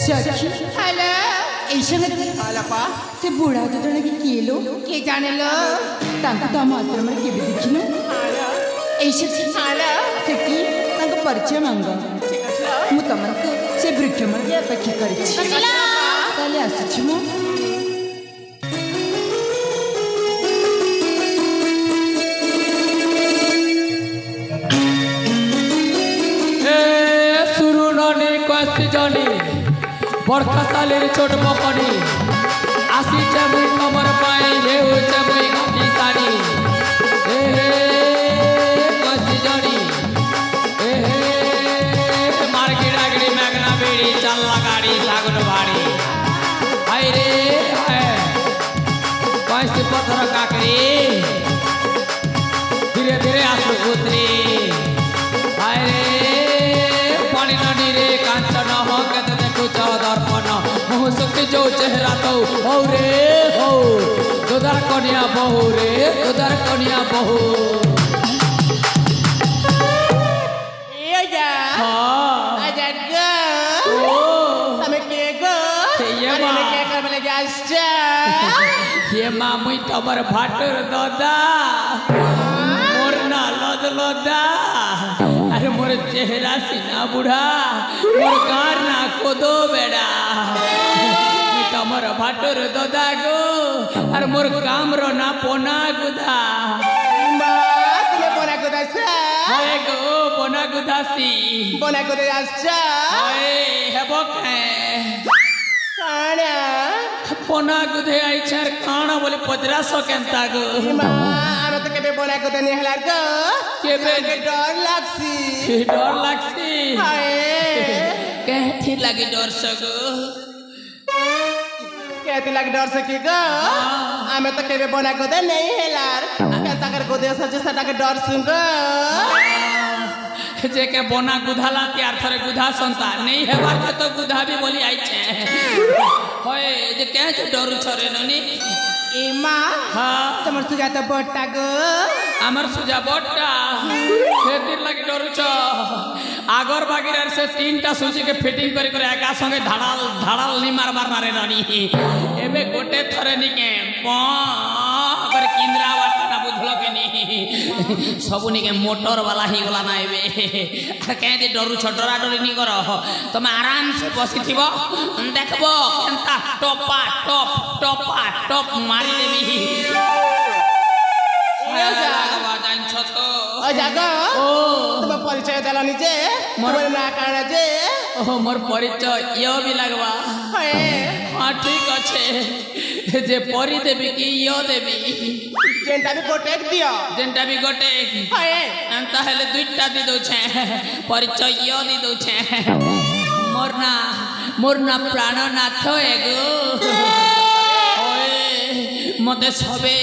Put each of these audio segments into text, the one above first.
सखी हेलो ऐसा हालपा से बुढ़ा तो जने की किलो के जाने लो तांको तो हम आश्रम में केबे देखिनो ऐसा हालो से की तांको परिचय मांगा मु तमन को से वृक्ष मन या पक्षी करछि ताले आसछि मु जनी बरखा सालेर छोट मकनी आसी मुई कमर पाए हेउचे मुई घाटी साड़ी हे कसी जनी मार्गी डागड़ी मैगना बेड़ी चल्ला गाड़ी सागुन भाड़ी हाय रे हाय कैसे पत्थर काकड़ी धीरे धीरे आसु उतरी हाय रे पानी नदी रे कांचन हो केते देखुच दर्पण मुह सुखी जो चेहरा तो हो रे हो दुधार कनिया बहु रे दुधार कनिया बहु ये जा हां आजा गो ओ हमें के गो ये मां के कर बोले जास्ता ये मां मुई तमर भाटर दादा मोर ना लद लदा अरे मोर चेहरा सीना बुढ़ा मोर कार ना कोदो बेड़ा तमर भाटर ददा गो अरे मोर कामरो ना पोना गुदा मां तुम्हें बोना को दसा हाय गो पोना गुदासी बोना को दसा हाय हेबो के काना पोना गुदे आई छर काना बोले 1500 केंता गो मां आरो तो केबे बोना को दनी हला गो केबे डर लागसी डर लागसी हाय कहती लगी डर सगो कहती लगी डर सकी गो आमे तो केबे बोना को दे नहीं हेलार कहता कर को दे सजे सटा के डर सुंगो जे के बोना गुधाला त्यार थरे गुधा संता नहीं हेबार के तो गुधा भी बोली आई छे होय जे के डर छरे ननी ए मां हां तमर सुजा तो बट्टा गो आमर सुजा बट्टा खेतिर लगी डरू छ आगर बागिरार से तीनटा सुजी के फिटिंग करी करे एका संगे धाड़ाल धाड़ाल नी मार मार मारे ननी एबे गोटे थरे नी के प अगर किंद्रा वाटा ना बुझलो के नी सबुनी के मोटर वाला ही गला ना एबे अरे कहते डरू छ डरा डरी नी करो तुम आराम से बसी थिबो देखबो केनता टपा टप टपा टप मारी देबी तुम परिचय दिलानी जे मोर ना काना जे ओह मोर परिचय यो भी लगवा हां ठीक अच्छे जे परी देबी कि यो देबी जेंटा भी गोटेक दियो जेंटा भी गोटेक अंता हेले दुइटा दी दउ छे परिचय यो दी दउ छे मोर ना प्राणनाथ एगो मते सबे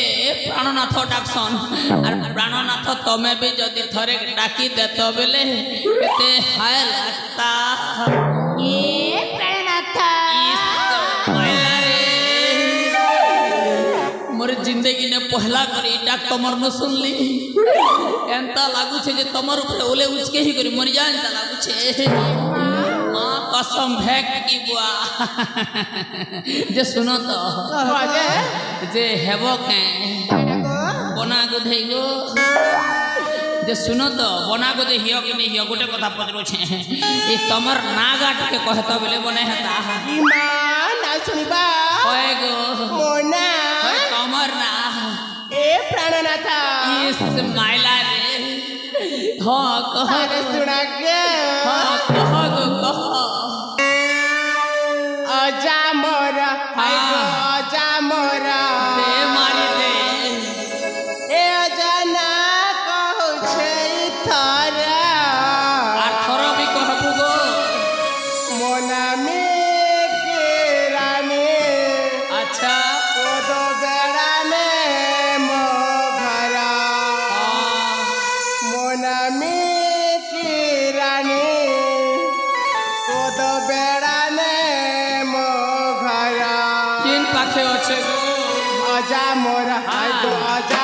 प्राणनाथ डाकसन और प्राणनाथ तमे भी जदि थरे डाकी देत बेले केते हाय लगता ए प्राणनाथ मोर जिंदगी ने पहला करी डाक तमर न सुनली एंता लागु छे जे तमर ऊपर ओले उचके ही करी मर जा एंता लागु छे मां कसम भेक की बुआ जे सुनो तो जे हेबो के बना गुधै गो जे सुनो तो बना गुधै हियो कि नहीं हियो गोटे कथा पजरो छे ई तमर नागाट के कहता बेले बने हता ई मां ना सुनिबा होय गो मोना होय तमर ना ए प्राणनाथ इस माइला रे हां कह सुना के हां कह गो कह अजा मोर हाय गो अजा मोर दे मारी दे ए अजा ना कहू छे थारा आर थरो भी कहबू गो मोना में के रानी अच्छा कोदो बेड़ा में मो घरा मोना में के रानी कोदो बेड़ा में मो घरा किन पाखे अच्छे गो अजा मोर हाय गो अजा